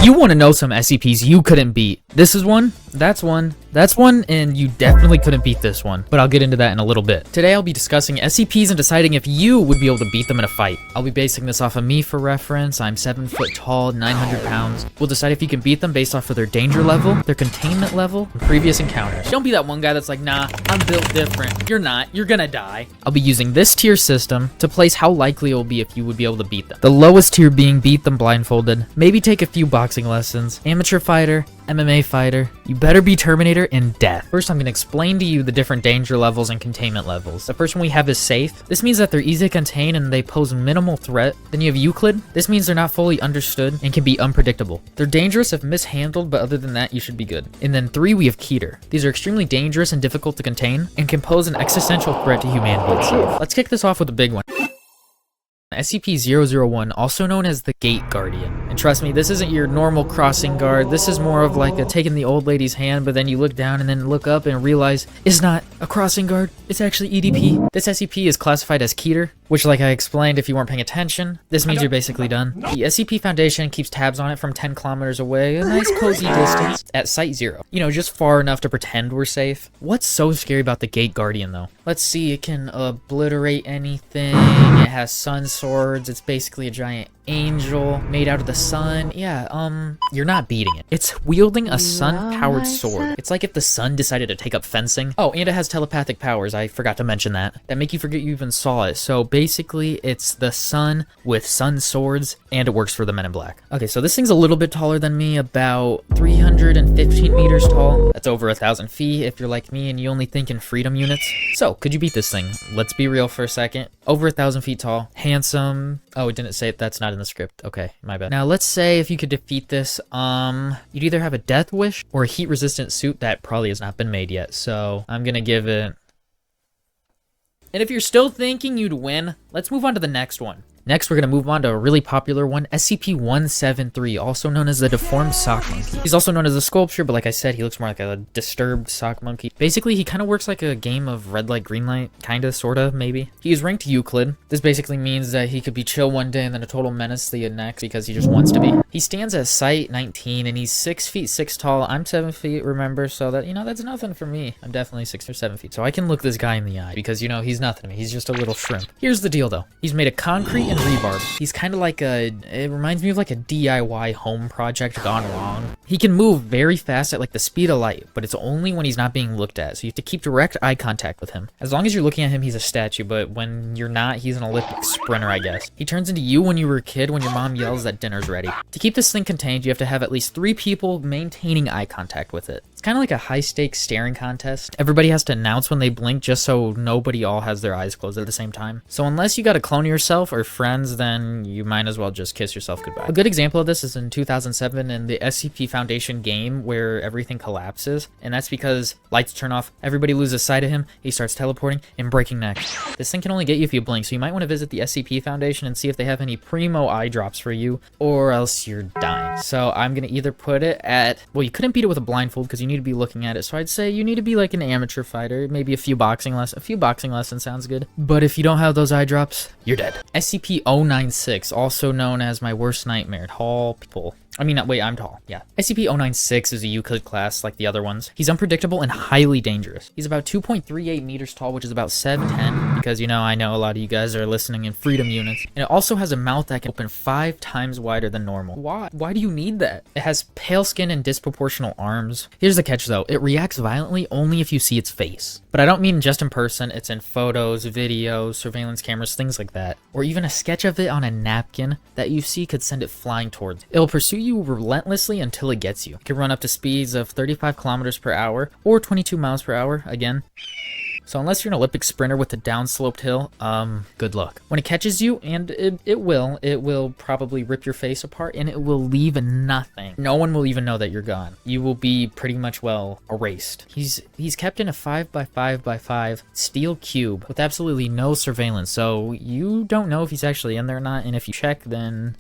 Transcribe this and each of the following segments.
You want to know some SCPs you couldn't beat. This is one, that's one, and you definitely couldn't beat this one. But I'll get into that in a little bit. Today I'll be discussing SCPs and deciding if you would be able to beat them in a fight. I'll be basing this off of me for reference. I'm 7 foot tall, 900 pounds. We'll decide if you can beat them based off of their danger level, their containment level, and previous encounters. Don't be that one guy that's like, nah, I'm built different. You're not, you're gonna die. I'll be using this tier system to place how likely it will be if you would be able to beat them. The lowest tier being beat them blindfolded, maybe take a few boxing lessons, amateur fighter, MMA fighter, you better be Terminator, and death. First, I'm going to explain to you the different danger levels and containment levels. The first one we have is safe. This means that they're easy to contain and they pose minimal threat. Then you have Euclid. This means they're not fully understood and can be unpredictable. They're dangerous if mishandled, but other than that, you should be good. And then 3, we have Keter. These are extremely dangerous and difficult to contain and can pose an existential threat to humanity itself. Let's kick this off with a big one. SCP-001, also known as the Gate Guardian. And trust me, this isn't your normal crossing guard. This is more of like a taking the old lady's hand, but then you look down and then look up and realize it's not a crossing guard, it's actually EDP. This SCP is classified as Keter, which, like I explained, if you weren't paying attention, this means you're basically done. The SCP Foundation keeps tabs on it from 10 kilometers away, a nice cozy distance, at Site 0. You know, just far enough to pretend we're safe. What's so scary about the Gate Guardian, though? Let's see, it can obliterate anything, it has sun swords, it's basically a giant angel made out of the sun. Yeah, you're not beating it. It's wielding a sun-powered sword. It's like if the sun decided to take up fencing. Oh, and it has telepathic powers, I forgot to mention that. That make you forget you even saw it. So basically, it's the sun with sun swords, and it works for the Men in Black. Okay, so this thing's a little bit taller than me, about 315 meters tall. That's over 1,000 feet if you're like me and you only think in freedom units. So, could you beat this thing? Let's be real for a second. Over 1,000 feet tall, handsome. Oh, it didn't say it. That's not in the script. Okay, my bad. Now, let's say if you could defeat this, you'd either have a death wish or a heat-resistant suit that probably has not been made yet. So, I'm gonna give it... And if you're still thinking you'd win, let's move on to the next one. Next, we're going to move on to a really popular one, SCP-173, also known as the Deformed Sock Monkey. He's also known as a sculpture, but like I said, he looks more like a disturbed sock monkey. Basically, he kind of works like a game of red light, green light, kinda, sorta, maybe. He is ranked Euclid. This basically means that he could be chill one day and then a total menace the next because he just wants to be. He stands at Site 19, and he's 6 feet 6 tall. I'm 7 feet, remember, so that, you know, that's nothing for me. I'm definitely 6 or 7 feet, so I can look this guy in the eye because, you know, he's nothing to me. He's just a little shrimp. Here's the deal, though. He's made of concrete and rebarb. He's kind of like it reminds me of like a DIY home project gone wrong. He can move very fast at like the speed of light, but it's only when he's not being looked at, so you have to keep direct eye contact with him. As long as you're looking at him, he's a statue, but when you're not, he's an Olympic sprinter, I guess. He turns into you when you were a kid when your mom yells that dinner's ready. To keep this thing contained, you have to have at least 3 people maintaining eye contact with it. It's kind of like a high-stakes staring contest. Everybody has to announce when they blink just so nobody all has their eyes closed at the same time. So unless you gotta clone yourself or friends, then you might as well just kiss yourself goodbye. A good example of this is in 2007 in the SCP Foundation game where everything collapses, and that's because lights turn off, everybody loses sight of him, he starts teleporting and breaking necks. This thing can only get you if you blink, so you might want to visit the SCP Foundation and see if they have any primo eye drops for you, or else you're dying. So I'm gonna either put it at, well, you couldn't beat it with a blindfold because you need to be looking at it, so I'd say you need to be like an amateur fighter, maybe a few boxing lessons sounds good, but if you don't have those eye drops, you're dead. SCP-096, also known as my worst nightmare, tall people. I mean, wait, I'm tall. Yeah. SCP-096 is a Euclid class like the other ones. He's unpredictable and highly dangerous. He's about 2.38 meters tall, which is about 7'10", because, you know, I know a lot of you guys are listening in freedom units. And it also has a mouth that can open 5 times wider than normal. Why? Why do you need that? It has pale skin and disproportional arms. Here's the catch, though. It reacts violently only if you see its face. But I don't mean just in person. It's in photos, videos, surveillance cameras, things like that. Or even a sketch of it on a napkin that you see could send it flying towards you. It'll pursue you relentlessly until it gets you. It can run up to speeds of 35 kilometers per hour or 22 miles per hour again. So unless you're an Olympic sprinter with a downsloped hill, good luck. When it catches you, and it will probably rip your face apart and it will leave nothing. No one will even know that you're gone. You will be pretty much, well, erased. He's kept in a 5x5x5 steel cube with absolutely no surveillance, so you don't know if he's actually in there or not, and if you check, then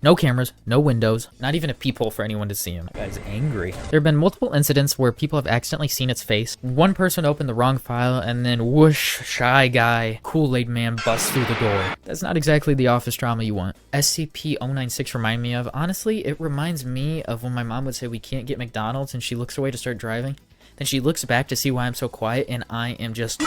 No cameras, no windows, not even a peephole for anyone to see him. That guy's angry. There have been multiple incidents where people have accidentally seen its face. One person opened the wrong file and then whoosh, shy guy, Kool-Aid man busts through the door. That's not exactly the office drama you want. SCP-096 remind me of, honestly, it reminds me of when my mom would say we can't get McDonald's and she looks away to start driving. Then she looks back to see why I'm so quiet, and I am just...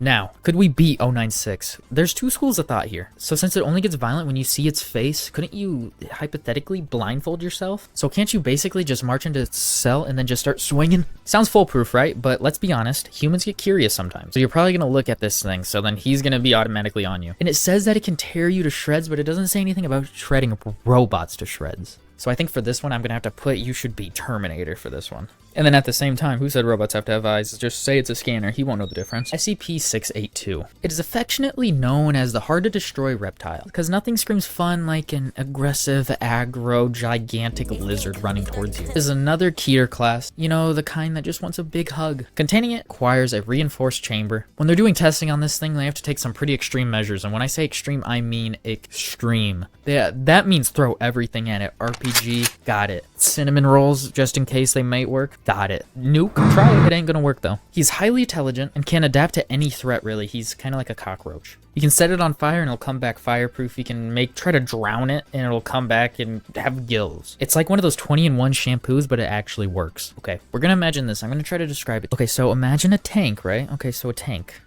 Now, could we beat 096? There's two schools of thought here. So since it only gets violent when you see its face, couldn't you hypothetically blindfold yourself? So can't you basically just march into its cell and then just start swinging? Sounds foolproof, right? But let's be honest, humans get curious sometimes. So you're probably going to look at this thing, so then he's going to be automatically on you. And it says that it can tear you to shreds, but it doesn't say anything about shredding robots to shreds. So I think for this one, I'm going to have to put you should be Terminator for this one. And then at the same time, who said robots have to have eyes? Just say it's a scanner. He won't know the difference. SCP-682. It is affectionately known as the hard-to-destroy reptile, because nothing screams fun like an aggressive, aggro, gigantic lizard running towards you. It is another Keter class, you know, the kind that just wants a big hug. Containing it requires a reinforced chamber. When they're doing testing on this thing, they have to take some pretty extreme measures, and when I say extreme, I mean extreme. That means throw everything at it. RPG, got it. Cinnamon rolls, just in case they might work. Got it. Nuke, try it. It ain't gonna work though. He's highly intelligent and can adapt to any threat really. He's kind of like a cockroach. You can set it on fire and it'll come back fireproof. You can try to drown it and it'll come back and have gills. It's like one of those 20-in-1 shampoos, but it actually works. Okay, we're gonna imagine this. I'm gonna try to describe it. Okay, so imagine a tank, right? Okay, so a tank.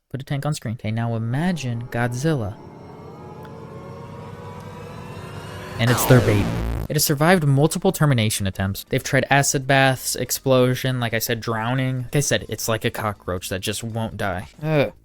Put a tank on screen. Okay, now imagine Godzilla. And it's their baby. It has survived multiple termination attempts. They've tried acid baths, explosion, like I said, drowning. Like I said, it's like a cockroach that just won't die.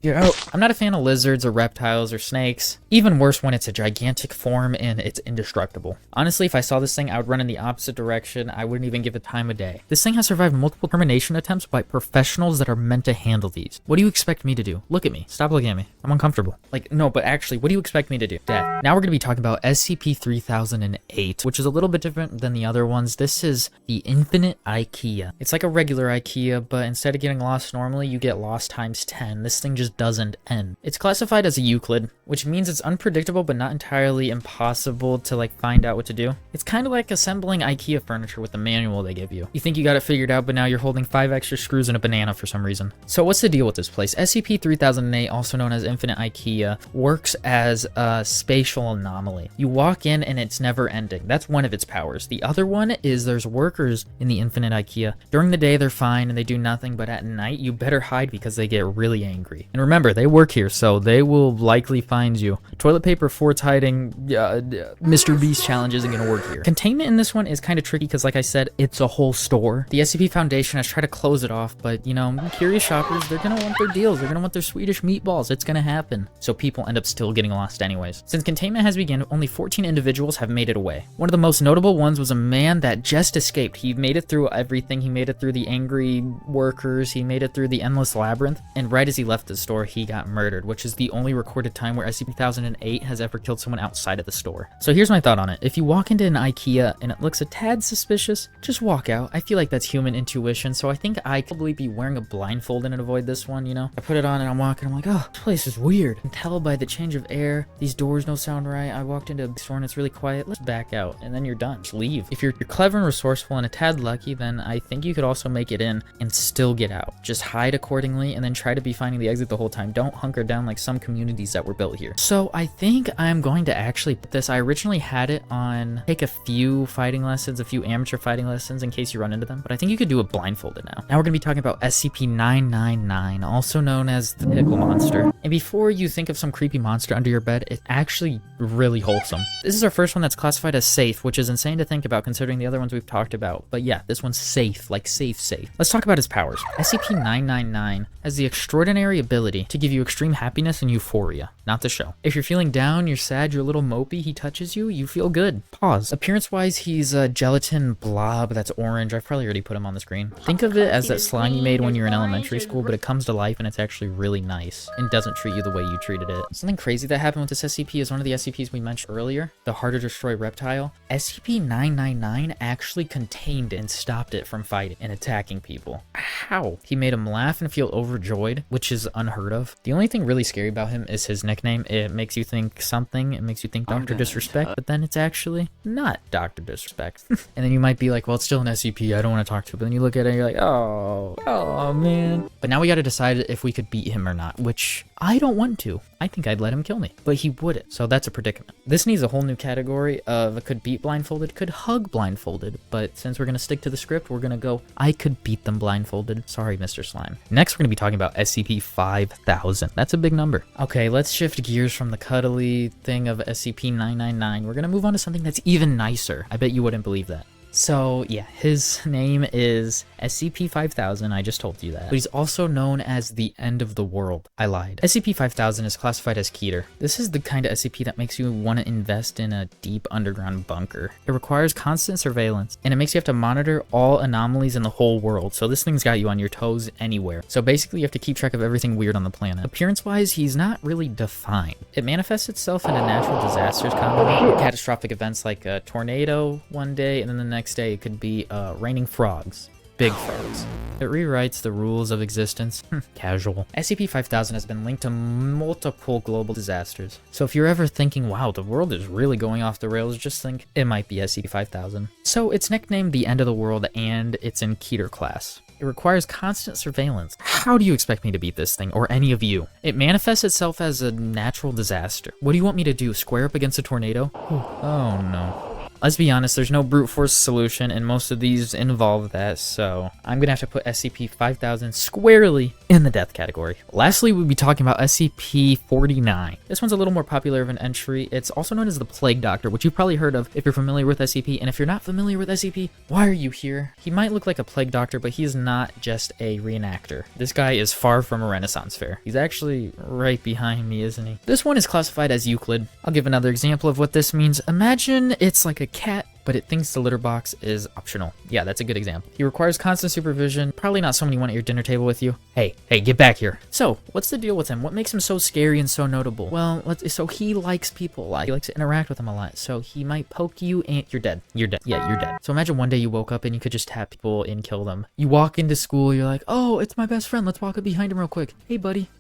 Get out. I'm not a fan of lizards or reptiles or snakes. Even worse when it's a gigantic form and it's indestructible. Honestly, if I saw this thing, I would run in the opposite direction. I wouldn't even give it time of day. This thing has survived multiple termination attempts by professionals that are meant to handle these. What do you expect me to do? Look at me. Stop looking at me. I'm uncomfortable. Like, no, but actually, what do you expect me to do? Death. Now we're going to be talking about SCP-3008, which is a little bit different than the other ones. This is the Infinite IKEA. It's like a regular IKEA, but instead of getting lost normally, you get lost times 10. This thing just doesn't end. It's classified as a Euclid, which means it's unpredictable but not entirely impossible to like find out what to do. It's kind of like assembling IKEA furniture with the manual they give you. You think you got it figured out, but now you're holding 5 extra screws and a banana for some reason. So what's the deal with this place? SCP-3008, also known as Infinite IKEA, works as a spatial anomaly. You walk in and it's never ending. That's one of its powers. The other one is there's workers in the Infinite IKEA. During the day they're fine and they do nothing, but at night you better hide because they get really angry. And remember, they work here, so they will likely find you. Toilet paper forts hiding, Mr. Beast challenge isn't gonna work here. Containment in this one is kind of tricky because like I said, it's a whole store. The SCP Foundation has tried to close it off, but you know, curious shoppers, they're gonna want their deals. They're gonna want their Swedish meatballs. It's gonna happen. So people end up still getting lost anyways. Since containment has begun, only 14 individuals have made it away. One of the most notable ones was a man that just escaped. He made it through everything. He made it through the angry workers. He made it through the endless labyrinth. And right as he left the store, he got murdered, which is the only recorded time where SCP-3008 has ever killed someone outside of the store. So here's my thought on it. If you walk into an IKEA and it looks a tad suspicious, just walk out. I feel like that's human intuition, so I think I'd probably be wearing a blindfold and avoid this one, you know? I put it on and I'm walking, I'm like, oh, this place is weird. I can tell by the change of air, these doors don't sound right. I walked into a store and it's really quiet. Let's back out, and then you're done. Just leave. If you're clever and resourceful and a tad lucky, then I think you could also make it in and still get out. Just hide accordingly and then try to be finding the exit the whole time. Don't hunker down like some communities that were built here. So I think I'm going to actually put this. I originally had it on take a few fighting lessons, a few amateur fighting lessons in case you run into them, but I think you could do it blindfolded now. Now we're going to be talking about SCP-999, also known as the Pickle Monster. And before you think of some creepy monster under your bed, it's actually really wholesome. This is our first one that's classified as safe, which is insane to think about considering the other ones we've talked about. But yeah, this one's safe, like safe. Let's talk about his powers. SCP-999 has the extraordinary ability to give you extreme happiness and euphoria, not the show. If you're feeling down, you're sad, you're a little mopey, he touches you, you feel good. Pause. Appearance-wise, he's a gelatin blob that's orange. I've probably already put him on the screen. Think of it as that slime you made when you're in elementary school, but it comes to life and it's actually really nice and doesn't doesn't treat you the way you treated it. Something crazy that happened with this SCP is one of the SCPs we mentioned earlier, the hard to destroy reptile. SCP-999 actually contained and stopped it from fighting and attacking people. How? He made him laugh and feel overjoyed, which is unheard of. The only thing really scary about him is his nickname. It makes you think something. It makes you think Dr. Disrespect, but then it's actually not Dr. Disrespect. And then you might be like, well, it's still an SCP. I don't want to talk to it. But then you look at it and you're like, oh man. But now we got to decide if we could beat him or not, which I don't want to. I think I'd let him kill me, but he wouldn't. So that's a predicament. This needs a whole new category of could beat blindfolded, could hug blindfolded. But since we're going to stick to the script, we're going to go, I could beat them blindfolded. Sorry, Mr. Slime. Next, we're going to be talking about SCP-5000. That's a big number. Okay, let's shift gears from the cuddly thing of SCP-999. We're going to move on to something that's even nicer. I bet you wouldn't believe that. So yeah, his name is SCP-5000, I just told you that. But he's also known as the End of the World. I lied. SCP-5000 is classified as Keter. This is the kind of SCP that makes you want to invest in a deep underground bunker. It requires constant surveillance, and it makes you have to monitor all anomalies in the whole world. So this thing's got you on your toes anywhere. So basically you have to keep track of everything weird on the planet. Appearance-wise, he's not really defined. It manifests itself in a natural disasters commonly, catastrophic events like a tornado one day, and then the next day it could be raining frogs. Big frogs. It rewrites the rules of existence. Casual. SCP-5000 has been linked to multiple global disasters. So if you're ever thinking, wow, the world is really going off the rails, just think it might be SCP-5000. So it's nicknamed the End of the World, and it's in Keter class. It requires constant surveillance. How do you expect me to beat this thing, or any of you? It manifests itself as a natural disaster. What do you want me to do, square up against a tornado? Oh no. Let's be honest, there's no brute force solution, and most of these involve that, so I'm gonna have to put SCP-5000 squarely in the death category. Lastly, we'll be talking about SCP-49. This one's a little more popular of an entry. It's also known as the Plague Doctor, which you've probably heard of if you're familiar with SCP, and if you're not familiar with SCP, why are you here? He might look like a Plague Doctor, but he's not just a reenactor. This guy is far from a Renaissance fair. He's actually right behind me, isn't he? This one is classified as Euclid. I'll give another example of what this means. Imagine it's like a cat, but it thinks the litter box is optional. Yeah, that's a good example. He requires constant supervision, probably not someone you want at your dinner table with you. Hey, get back here. So, what's the deal with him? What makes him so scary and so notable? Well, so he likes people a lot. He likes to interact with them a lot. So he might poke you and you're dead. You're dead. Yeah, you're dead. So imagine one day you woke up and you could just tap people and kill them. You walk into school, you're like, oh, it's my best friend. Let's walk up behind him real quick. Hey, buddy.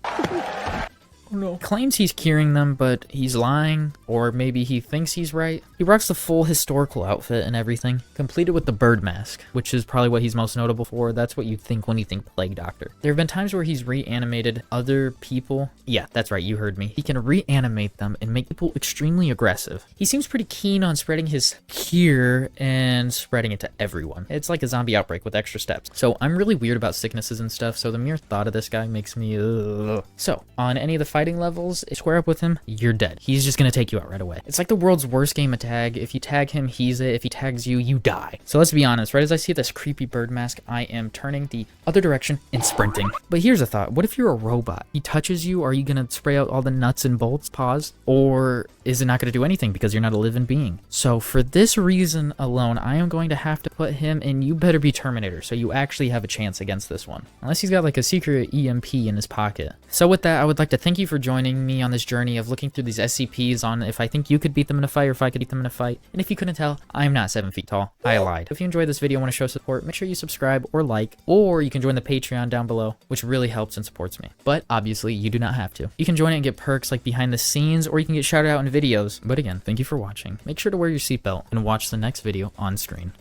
No. Claims he's curing them, but he's lying, or maybe he thinks he's right. He rocks the full historical outfit and everything, completed with the bird mask, which is probably what he's most notable for. That's what you think when you think Plague Doctor. There have been times where he's reanimated other people. Yeah, that's right, you heard me. He can reanimate them and make people extremely aggressive. He seems pretty keen on spreading his cure and spreading it to everyone. It's like a zombie outbreak with extra steps. So I'm really weird about sicknesses and stuff, so the mere thought of this guy makes me ugh. So, on any of the fighting levels, square up with him, you're dead. He's just gonna take you out right away. It's like the world's worst game of tag. If you tag him, he's it. If he tags you, you die. So let's be honest, right as I see this creepy bird mask, I am turning the other direction and sprinting. But here's a thought. What if you're a robot? He touches you, are you gonna spray out all the nuts and bolts? Pause. Or is it not gonna do anything because you're not a living being? So for this reason alone, I am going to have to put him in You Better Be Terminator, so you actually have a chance against this one. Unless he's got like a secret EMP in his pocket. So with that, I would like to thank you for joining me on this journey of looking through these SCPs on if I think you could beat them in a fight or if I could beat them in a fight. And if you couldn't tell, I'm not 7 feet tall. I lied. If you enjoyed this video and want to show support, make sure you subscribe or like, or you can join the Patreon down below, which really helps and supports me. But obviously, you do not have to. You can join it and get perks like behind the scenes, or you can get shouted out in videos. But again, thank you for watching. Make sure to wear your seatbelt and watch the next video on screen.